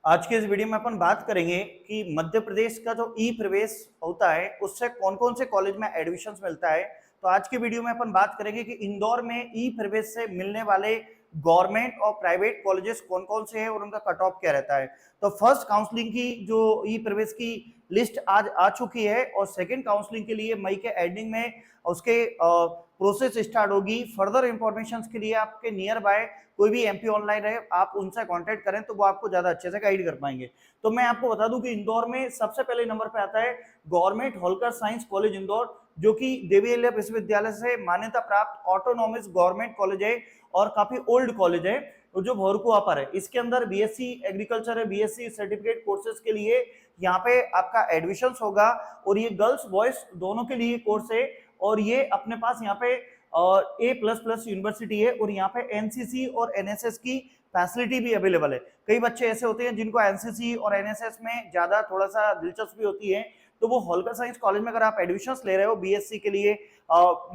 आज के इस वीडियो में अपन बात करेंगे कि मध्य प्रदेश का जो ई प्रवेश होता है उससे कौन कौन से कॉलेज में एडमिशन मिलता है। तो आज की वीडियो में अपन बात करेंगे कि इंदौर में ई प्रवेश से मिलने वाले गवर्नमेंट और प्राइवेट कॉलेजेस कौन कौन से हैं और उनका कट ऑफ क्या रहता है। तो फर्स्ट काउंसलिंग की जो ई प्रवेश की लिस्ट आज आ चुकी है और सेकेंड काउंसलिंग के लिए मई के एंडिंग में उसके प्रोसेस स्टार्ट होगी। फर्दर इंफॉर्मेशन के लिए आपके नियर बाय कोई भी एमपी ऑनलाइन है, आप उनसे कांटेक्ट करें तो वो आपको ज्यादा अच्छे से गाइड कर पाएंगे। तो मैं आपको बता दूं कि इंदौर में सबसे पहले नंबर पे आता है government Holkar science college Indore, जो कि देवी अहिल्या विश्वविद्यालय से मान्यता प्राप्त ऑटोनॉमस गवर्नमेंट कॉलेज है और काफी ओल्ड कॉलेज है, जो भोरकुआ पर है। इसके अंदर बीएससी एग्रीकल्चर है, बीएससी सर्टिफिकेट कोर्सेज के लिए यहाँ पे आपका एडमिशन होगा और ये गर्ल्स बॉयज दोनों के लिए कोर्स है। और ये अपने पास यहाँ पे A++ यूनिवर्सिटी है और यहाँ पे एनसीसी और एनएसएस की फैसिलिटी भी अवेलेबल है। कई बच्चे ऐसे होते हैं जिनको एनसीसी और एनएसएस में ज्यादा थोड़ा सा दिलचस्पी होती है, तो वो होलकर साइंस कॉलेज में अगर आप एडमिशन ले रहे हो बीएससी के लिए,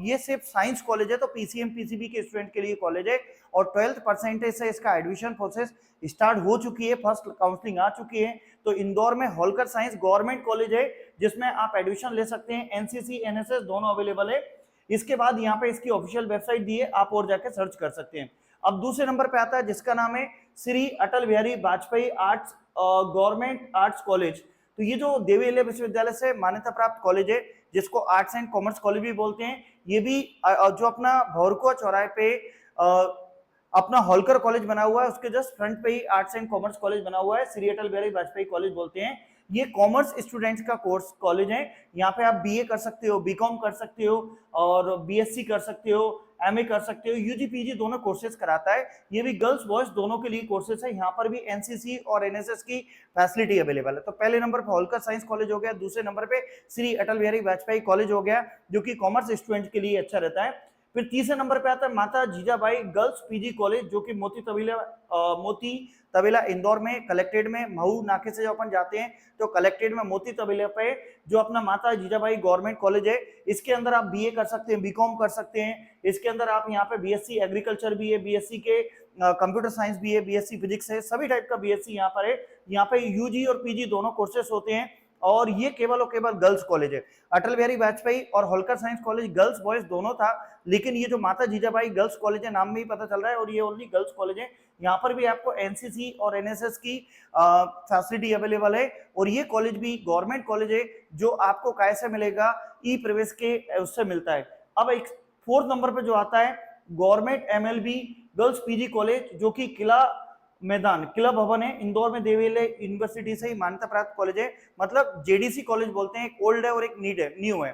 ये सिर्फ साइंस कॉलेज है तो पीसीएम पीसीबी के स्टूडेंट के लिए कॉलेज है और 12th परसेंटेज से इसका एडमिशन प्रोसेस स्टार्ट हो चुकी है, फर्स्ट काउंसलिंग आ चुकी है। तो इंदौर में होलकर साइंस गवर्नमेंट कॉलेज है जिसमें आप एडमिशन ले सकते हैं, एनसीसी एनएसएस दोनों अवेलेबल है। इसके बाद यहाँ पे इसकी ऑफिशियल वेबसाइट दी है, आप और जाके सर्च कर सकते हैं। अब दूसरे नंबर पे आता है जिसका नाम है Shri Atal Bihari Vajpayee arts government arts college. तो ये जो देवी अहिल्या विश्वविद्यालय से मान्यता प्राप्त कॉलेज है, जिसको आर्ट्स एंड कॉमर्स कॉलेज भी बोलते हैं, ये भी जो अपना भौरकुआ चौराहे पे अपना होलकर कॉलेज बना हुआ है उसके जस्ट फ्रंट पे ही आर्ट्स एंड कॉमर्स कॉलेज बना हुआ है, श्री अटल बिहारी वाजपेयी कॉलेज बोलते हैं। ये कॉमर्स स्टूडेंट्स का कोर्स कॉलेज है। यहाँ पे आप बीए कर सकते हो, बीकॉम कर सकते हो और बीएससी कर सकते हो, एमए कर सकते हो, यूजी पीजी दोनों कोर्सेज कराता है। ये भी गर्ल्स बॉयज दोनों के लिए कोर्सेज है। यहाँ पर भी एनसीसी और एनएसएस की फैसिलिटी अवेलेबल है। तो पहले नंबर पर होलकर साइंस कॉलेज हो गया, दूसरे नंबर पे श्री अटल बिहारी वाजपेयी कॉलेज हो गया जो कि कॉमर्स स्टूडेंट के लिए अच्छा रहता है। फिर तीसरे नंबर पे आता है माता जीजाबाई गर्ल्स पीजी कॉलेज, जो कि मोती तबेला इंदौर में कलेक्टेड में महू नाके से जो अपन जाते हैं तो कलेक्टेड में मोती तबेला पे जो अपना माता जीजाबाई गवर्नमेंट कॉलेज है, इसके अंदर आप बीए कर सकते हैं, बीकॉम कर सकते हैं। इसके अंदर आप यहाँ पे बीएससी एग्रीकल्चर भी है, बीएससी के कंप्यूटर साइंस भी है, बीएससी फिजिक्स है, सभी टाइप का बीएससी यहाँ पर है। यहाँ पे यूजी और पीजी दोनों कोर्सेस होते हैं और ये केवल और केवल गर्ल्स कॉलेज है। अटल बिहारी वाजपेयी और Holkar science college girls boys दोनों था, लेकिन ये जो माता जीजाबाई गर्ल्स कॉलेज है नाम में ही पता चल रहा है और ये ओनली गर्ल्स कॉलेज है। यहाँ पर भी आपको एनसीसी और एनएसएस की फैसिलिटी अवेलेबल है और ये कॉलेज भी गवर्नमेंट कॉलेज है जो आपको कैसे मिलेगा, ई प्रवेश के उससे मिलता है। अब एक फोर्थ नंबर पर जो आता है government MLB girls PG college, जो कि किला भवन है इंदौर में, देवी अहिल्या यूनिवर्सिटी से ही मान्यता प्राप्त कॉलेज है। मतलब जेडीसी कॉलेज बोलते हैं, एक ओल्ड है और एक न्यू है।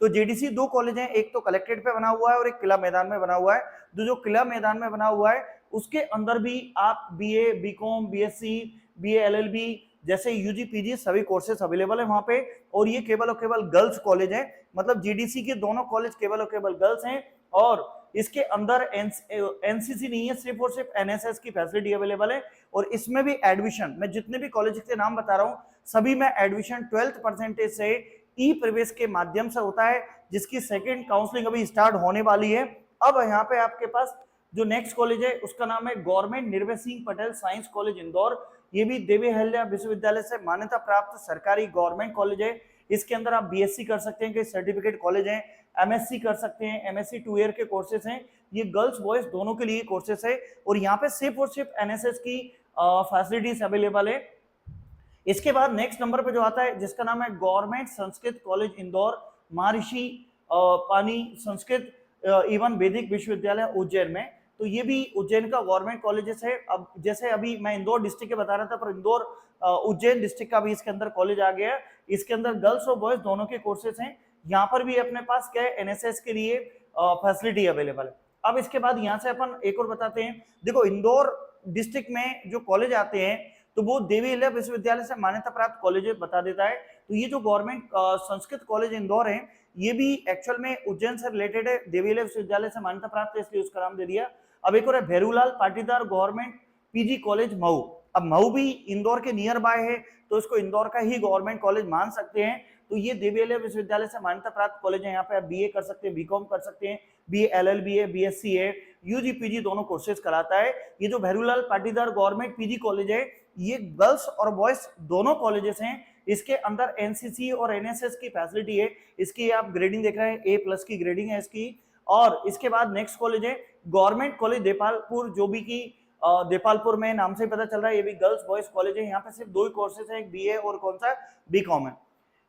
तो जेडीसी दो कॉलेज हैं, एक तो कलेक्टेड पे बना हुआ है और एक किला मैदान में बना हुआ है। जो किला मैदान में बना हुआ है उसके अंदर भी आप BA, BCom, BSc, BA LLB जैसे यूजी पीजी सभी कोर्सेज अवेलेबल है वहां पे। और ये केवल और केवल गर्ल्स कॉलेज है, मतलब जीडीसी के दोनों कॉलेज केवल और केवल गर्ल्स हैं और इसके अंदर एनसीसी नहीं है, सिर्फ और सिर्फ एनएसएस की फैसिलिटी अवेलेबल है। और इसमें भी एडमिशन, मैं जितने भी कॉलेज के नाम बता रहा हूं सभी में एडमिशन 12th परसेंटेज से ई प्रवेश के माध्यम से होता है, जिसकी सेकेंड काउंसलिंग अभी स्टार्ट होने वाली है। अब यहाँ पे आपके पास जो नेक्स्ट कॉलेज है उसका नाम है गवर्नमेंट निर्भय सिंह पटेल साइंस कॉलेज इंदौर। ये भी देवी अहिल्या विश्वविद्यालय से मान्यता प्राप्त सरकारी गवर्नमेंट कॉलेज है। इसके अंदर आप बीएससी कर सकते हैं, कई सर्टिफिकेट कॉलेज हैं, एमएससी कर सकते हैं, एमएससी 2 ईयर के कोर्सेज हैं। ये गर्ल्स बॉयज दोनों के लिए कोर्सेज है और यहाँ पे सिर्फ और सिर्फ एनएसएस की फैसिलिटीज अवेलेबल है। इसके बाद नेक्स्ट नंबर पे जो आता है जिसका नाम है गवर्नमेंट संस्कृत कॉलेज इंदौर, महर्षि पानी संस्कृत एवं वैदिक विश्वविद्यालय उज्जैन में। तो ये भी उज्जैन का गवर्नमेंट कॉलेजेस है। अब जैसे अभी मैं इंदौर डिस्ट्रिक्ट के बता रहा था, पर इंदौर उज्जैन डिस्ट्रिक्ट का भी इसके अंदर कॉलेज आ गया है। इसके अंदर गर्ल्स और बॉयज दोनों के कोर्सेज हैं। यहाँ पर भी अपने पास क्या है, एनएसएस के लिए फैसिलिटी अवेलेबल है। अब इसके बाद यहाँ से अपन एक और बताते हैं, देखो इंदौर डिस्ट्रिक्ट में जो कॉलेज आते हैं तो वो देवी अहिल्या विश्वविद्यालय से मान्यता प्राप्त कॉलेज बता देता है। तो ये जो गवर्नमेंट संस्कृत कॉलेज इंदौर है ये भी एक्चुअल में उज्जैन से रिलेटेड है, देवी अहिल्या विश्वविद्यालय से मान्यता प्राप्त है इसलिए उसका नाम दे दिया। अब एक और है Bherulal Patidar government PG college Mhow. अब मऊ भी इंदौर के नियर बाय है तो इसको इंदौर का ही गवर्नमेंट कॉलेज मान सकते हैं। तो ये देवी अहिल्या विश्वविद्यालय से मान्यता प्राप्त कॉलेज है। यहाँ पे आप बीए कर सकते हैं, बीकॉम कर सकते हैं, बीए एलएलबी है, बीएससी है, यूजी पीजी दोनों कोर्सेज कराता है। ये जो Bherulal Patidar government PG college है ये गर्ल्स और बॉयज दोनों कॉलेजेस हैं। इसके अंदर एनसीसी और एनएसएस की फैसिलिटी है। इसकी आप ग्रेडिंग देख रहे हैं, A+ की ग्रेडिंग है इसकी। और इसके बाद नेक्स्ट कॉलेज है गवर्नमेंट कॉलेज देपालपुर, जो भी की देपालपुर में नाम से पता चल रहा है, ये भी गर्ल्स बॉयज कॉलेज है। यहाँ पे सिर्फ 2 ही कोर्सेज है, एक BA और कौन सा BCom है।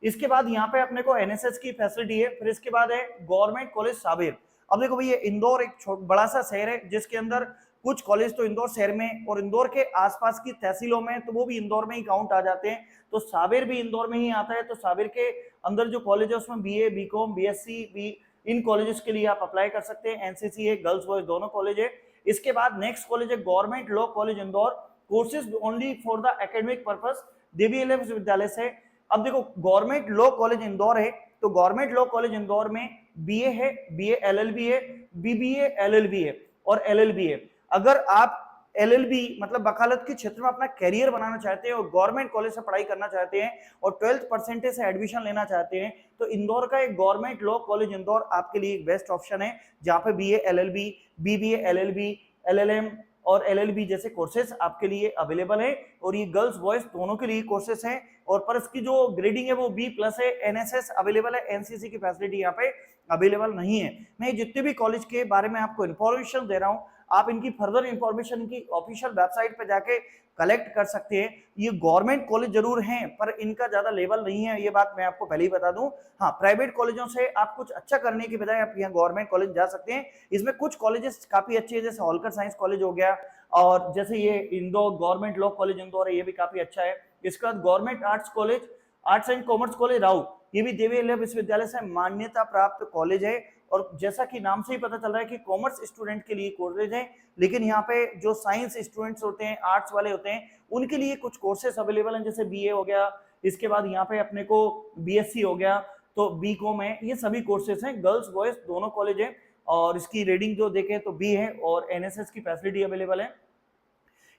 इसके बाद यहाँ पे अपने को एनएसएस की फैसिलिटी है। फिर इसके बाद है गवर्नमेंट कॉलेज साबिर। अब देखो भैया, इंदौर एक बड़ा सा शहर है जिसके अंदर कुछ कॉलेज तो इंदौर शहर में और इंदौर के आसपास की तहसीलों में, तो वो भी इंदौर में ही काउंट आ जाते हैं। तो साबिर भी इंदौर में ही आता है। तो साबिर के अंदर जो कॉलेज है उसमें BA, BCom, BSc इन कॉलेजेस के लिए आप अप्लाई कर सकते हैं। एनसीसी है, गर्ल्स बॉयज दोनों कॉलेज है। इसके बाद नेक्स्ट कॉलेज है government law college Indore, courses only for the academic purpose, DVLA विश्वविद्यालय से। अब देखो, गवर्नमेंट लॉ कॉलेज इंदौर है, तो गवर्नमेंट लॉ कॉलेज इंदौर में BA है, BA LLB है, BBA LLB है और LLB है। अगर आप LLB मतलब वकालत के क्षेत्र में अपना कैरियर बनाना चाहते हैं और गवर्नमेंट कॉलेज से पढ़ाई करना चाहते हैं और 12th परसेंटेज से एडमिशन लेना चाहते हैं, तो इंदौर का एक गवर्नमेंट लॉ कॉलेज इंदौर आपके लिए एक बेस्ट ऑप्शन है, जहां पे BA LLB, BBA LLB, LLM और LLB जैसे कोर्सेज आपके लिए अवेलेबल है। और ये गर्ल्स बॉयज दोनों के लिए कोर्सेज हैं। और पर इसकी जो ग्रेडिंग है वो B+ है। एनएसएस अवेलेबल है, एनसीसी की फैसिलिटी यहाँ पे अवेलेबल नहीं है। मैं जितने भी कॉलेज के बारे में आपको इन्फॉर्मेशन दे रहा हूँ, आप इनकी फर्दर इंफॉर्मेशन की ऑफिशियल वेबसाइट पे जाके कलेक्ट कर सकते हैं। ये गवर्नमेंट कॉलेज जरूर हैं, पर इनका ज्यादा लेवल नहीं है, ये बात मैं आपको पहले ही बता दूं। हाँ, प्राइवेट कॉलेजों से आप कुछ अच्छा करने की बजाय आप यहाँ गवर्नमेंट कॉलेज जा सकते हैं। इसमें कुछ कॉलेजेस काफी अच्छे हैं, जैसे होलकर साइंस कॉलेज हो गया, और जैसे ये Indore government law college Indore है, ये भी काफी अच्छा है। इसके बाद government arts college, arts and commerce college Rau, ये भी DVLA विश्वविद्यालय से मान्यता प्राप्त कॉलेज है। और जैसा कि नाम से ही पता चल रहा है कि कॉमर्स स्टूडेंट के लिए कॉलेज है, लेकिन यहाँ पे जो साइंस स्टूडेंट्स होते हैं, आर्ट्स वाले होते हैं, उनके लिए कुछ कोर्सेस अवेलेबल हैं, जैसे BA हो गया, इसके बाद यहाँ पे अपने को BSc हो गया, तो BCom है, ये सभी कोर्सेस हैं। गर्ल्स बॉयज दोनों कॉलेज है। और इसकी रेटिंग जो देखें तो B है और NSS की फैसिलिटी अवेलेबल है।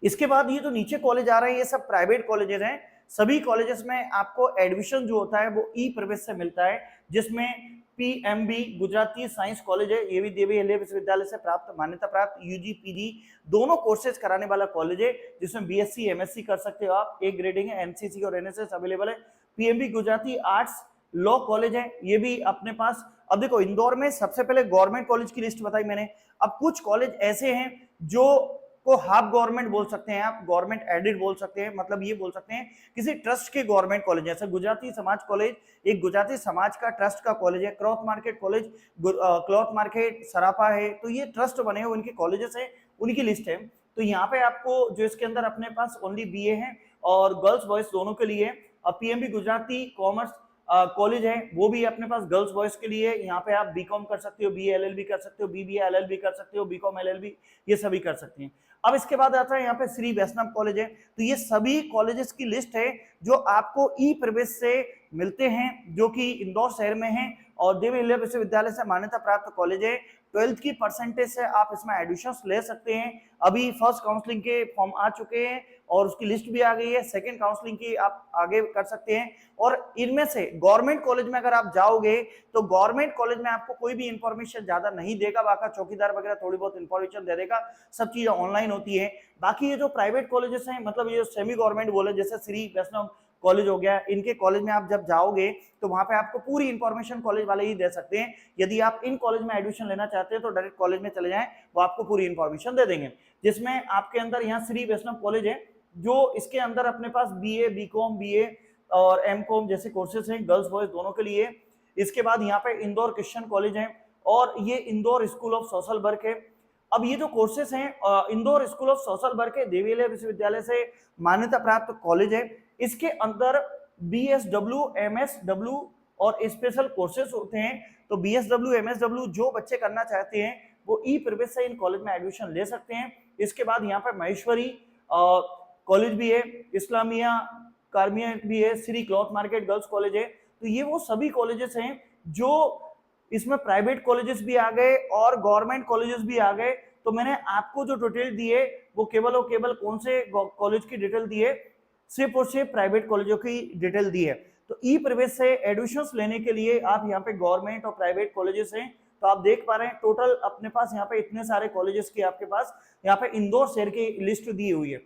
इसके बाद ये जो नीचे कॉलेज आ रहे हैं, ये सब प्राइवेट कॉलेजेस हैं। सभी कॉलेजेस में आपको एडमिशन जो होता है वो ई-प्रवेश से मिलता है, जिसमें PMB गुजराती साइंस कॉलेज है, ये भी DVLA विश्वविद्यालय से प्राप्त मान्यता प्राप्त UG PG दोनों कोर्सेज कराने वाला कॉलेज है, जिसमें BSc MSc कर सकते हो आप। एक ग्रेडिंग है, NCC और NSS अवेलेबल है। PMB Gujarati arts law college है, ये भी अपने पास। अब देखो, इंदौर में सबसे पहले गवर्नमेंट कॉलेज की लिस्ट बताई मैंने। अब कुछ कॉलेज ऐसे हैं जो को हाफ गवर्नमेंट बोल सकते हैं, आप गवर्नमेंट एडेड बोल सकते हैं, मतलब ये बोल सकते हैं किसी ट्रस्ट के गवर्नमेंट कॉलेज, जैसे गुजराती समाज कॉलेज एक गुजराती समाज का ट्रस्ट का कॉलेज है। Cloth market college, cloth market Sarafa है, तो ये ट्रस्ट बने हुए उनके कॉलेजेस है, उनकी लिस्ट है। तो यहाँ पे आपको जो इसके अंदर अपने पास ओनली BA है और गर्ल्स बॉयज दोनों के लिए। अब PMB गुजराती कॉमर्स कॉलेज है, वो भी अपने पास गर्ल्स बॉयज के लिए। यहाँ पे आप BCom कर सकते हो, BA LLB कर सकते हो, BBA LLB कर सकते हो, BCom LLB ये सभी कर सकते हैं। अब इसके बाद आता है यहाँ पे श्री वैष्णव कॉलेज है। तो ये सभी कॉलेजेस की लिस्ट है जो आपको ई-प्रवेश से मिलते हैं, जो कि इंदौर शहर में है और DVLA विश्वविद्यालय से मान्यता प्राप्त कॉलेज है। 12th की परसेंटेज से आप इसमें एडमिशन ले सकते हैं। अभी फर्स्ट काउंसलिंग के फॉर्म आ चुके हैं और उसकी लिस्ट भी आ गई है। सेकंड काउंसलिंग की आप आगे कर सकते हैं। और इनमें से गवर्नमेंट कॉलेज में अगर आप जाओगे तो गवर्नमेंट कॉलेज में आपको कोई भी इंफॉर्मेशन ज्यादा नहीं देगा, बाका चौकीदार वगैरह थोड़ी बहुत इंफॉर्मेशन दे देगा, सब चीजें ऑनलाइन होती है। बाकी ये जो प्राइवेट कॉलेजेस हैं, मतलब ये सेमी गवर्नमेंट बोले, जैसे श्री वैष्णव कॉलेज हो गया, इनके कॉलेज में आप जब जाओगे तो वहां पे आपको पूरी इंफॉर्मेशन कॉलेज वाले ही दे सकते हैं। यदि आप इन कॉलेज में एडमिशन लेना चाहते हैं तो डायरेक्ट कॉलेज में चले जाएं, वो आपको पूरी इंफॉर्मेशन दे देंगे। जिसमें आपके अंदर यहाँ श्री वैष्णव कॉलेज है, जो इसके अंदर अपने पास BA, BCom, BA और MCom जैसे कोर्सेज हैं गर्ल्स बॉयज दोनों के लिए। इसके बाद यहाँ पे इंदौर क्रिश्चियन कॉलेज है और ये Indore school of social work है। अब ये जो कोर्सेज हैं, Indore school of social work है, DVLA विश्वविद्यालय से मान्यता प्राप्त कॉलेज है। इसके अंदर BSW, MSW और स्पेशल कोर्सेज होते हैं। तो BSW, MSW जो बच्चे करना चाहते हैं वो ई-प्रवेश से इन कॉलेज में एडमिशन ले सकते हैं। इसके बाद यहाँ पे महेश्वरी कॉलेज भी है, इस्लामिया कार्मिया भी है, Shri cloth market girls college है। तो ये वो सभी कॉलेजेस हैं जो इसमें प्राइवेट कॉलेजेस भी आ गए और गवर्नमेंट कॉलेजेस भी आ गए। तो मैंने आपको जो डिटेल दी है वो केवल और केवल कौन से कॉलेज की डिटेल दी है, सिर्फ और सिर्फ प्राइवेट कॉलेजों की डिटेल दी है। तो ई-प्रवेश से एडमिशंस लेने के लिए आप यहाँ पे गवर्नमेंट और प्राइवेट कॉलेजेस हैं, तो आप देख पा रहे हैं टोटल अपने पास यहाँ पे इतने सारे कॉलेजेस की आपके पास यहाँ पे इंदौर शहर की लिस्ट दी हुई है।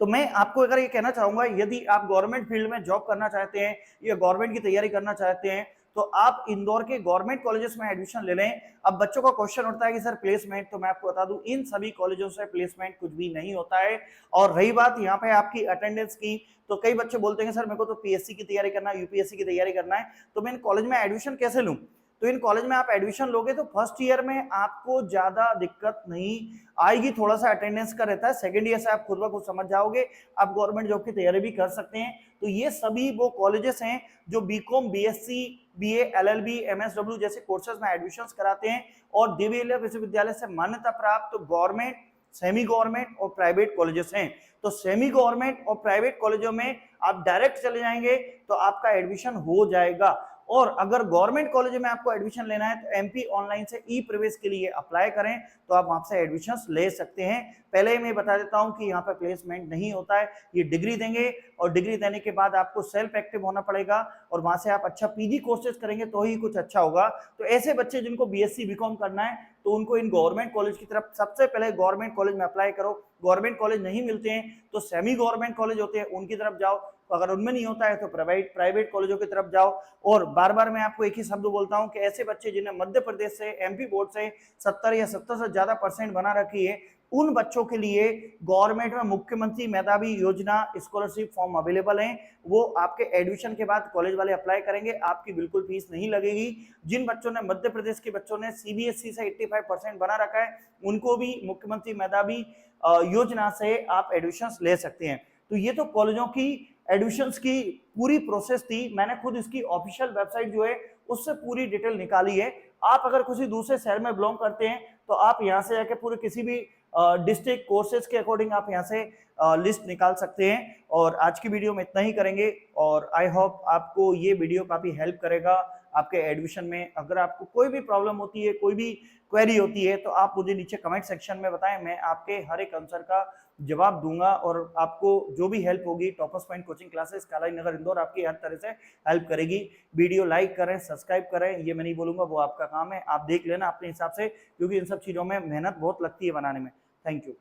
तो मैं आपको अगर ये कहना चाहूंगा, यदि आप गवर्नमेंट फील्ड में जॉब करना चाहते हैं या गवर्नमेंट की तैयारी करना चाहते हैं तो आप इंदौर के गवर्नमेंट कॉलेजेस में एडमिशन ले लें। अब बच्चों का क्वेश्चन उठता है कि सर प्लेसमेंट, तो मैं आपको बता दूं इन सभी कॉलेजों से प्लेसमेंट कुछ भी नहीं होता है। और रही बात यहाँ पे आपकी अटेंडेंस की, तो कई बच्चे बोलते हैं सर मेरे को तो पीएससी की तैयारी करना है, यूपीएससी की तैयारी करना है, तो मैं इन कॉलेज में एडमिशन कैसे लूं? तो इन कॉलेज में आप एडमिशन लोगे तो फर्स्ट ईयर में आपको ज्यादा दिक्कत नहीं आएगी, थोड़ा सा अटेंडेंस का रहता है, सेकंड ईयर से आप खुद ब खुद समझ जाओगे, आप गवर्नमेंट जॉब की तैयारी भी कर सकते हैं। तो ये सभी वो कॉलेजेस हैं जो BCom, BSc, BA, LLB, MSW जैसे कोर्सेज में एडमिशंस कराते हैं और डीवीएलएफ विश्वविद्यालय से मान्यता प्राप्त गवर्नमेंट, सेमी गवर्नमेंट और प्राइवेट कॉलेजेस हैं। तो सेमी गवर्नमेंट और प्राइवेट कॉलेजों में आप डायरेक्ट चले जाएंगे तो आपका एडमिशन हो जाएगा। और अगर गवर्नमेंट कॉलेज में आपको एडमिशन लेना है तो एमपी ऑनलाइन से ई प्रवेश के लिए अप्लाई करें तो आप वहां से एडमिशन ले सकते हैं। पहले मैं बता देता हूं कि यहाँ पे प्लेसमेंट नहीं होता है, ये डिग्री देंगे और डिग्री देने के बाद आपको सेल्फ एक्टिव होना पड़ेगा और वहां से आप अच्छा पीजी कोर्सेज करेंगे तो ही कुछ अच्छा होगा। तो ऐसे बच्चे जिनको बीएससी बीकॉम करना है तो उनको इन गवर्नमेंट कॉलेज की तरफ सबसे पहले गवर्नमेंट कॉलेज में अप्लाई करो। गवर्नमेंट कॉलेज नहीं मिलते हैं तो सेमी गवर्नमेंट कॉलेज होते हैं उनकी तरफ जाओ, तो अगर उनमें नहीं होता है तो प्राइवेट कॉलेजों की तरफ जाओ। और बार बार मैं आपको एक ही शब्द बोलता हूं कि ऐसे बच्चे जिन्हें मध्य प्रदेश से एमपी बोर्ड से 70 या 70 से ज्यादा % बना रखी है, उन बच्चों के लिए गवर्नमेंट में मुख्यमंत्री मेधावी योजना स्कॉलरशिप फॉर्म अवेलेबल हैं। वो आपके एडमिशन के बाद कॉलेज वाले अप्लाई करेंगे, आपकी बिल्कुल फीस नहीं लगेगी। जिन बच्चों ने, मध्य प्रदेश के बच्चों ने सीबीएसई से 85% बना रखा है, उनको भी मुख्यमंत्री मेधावी योजना से आप एडमिशन ले सकते हैं। तो ये तो कॉलेजों की एडमिशंस की पूरी प्रोसेस थी। मैंने खुद इसकी ऑफिशियल वेबसाइट जो है उससे पूरी डिटेल निकाली है। आप अगर किसी दूसरे शहर में बिलोंग करते हैं तो आप यहाँ से जाके पूरे किसी भी डिस्ट्रिक्ट कोर्सेज के अकॉर्डिंग आप यहाँ से लिस्ट निकाल सकते हैं। और आज की वीडियो में इतना ही करेंगे और आई होप आपको ये वीडियो काफी हेल्प करेगा आपके एडमिशन में। अगर आपको कोई भी प्रॉब्लम होती है, कोई भी क्वेरी होती है तो आप मुझे नीचे कमेंट सेक्शन में बताएं, मैं आपके हर एक आंसर का जवाब दूंगा और आपको जो भी हेल्प होगी टॉपर्स पॉइंट कोचिंग क्लासेस कालाई नगर इंदौर आपकी हर तरह से हेल्प करेगी। वीडियो लाइक करें, सब्सक्राइब करें, ये मैं नहीं बोलूंगा, वो आपका काम है, आप देख लेना अपने हिसाब से, क्योंकि इन सब चीजों में मेहनत बहुत लगती है बनाने में। Thank you.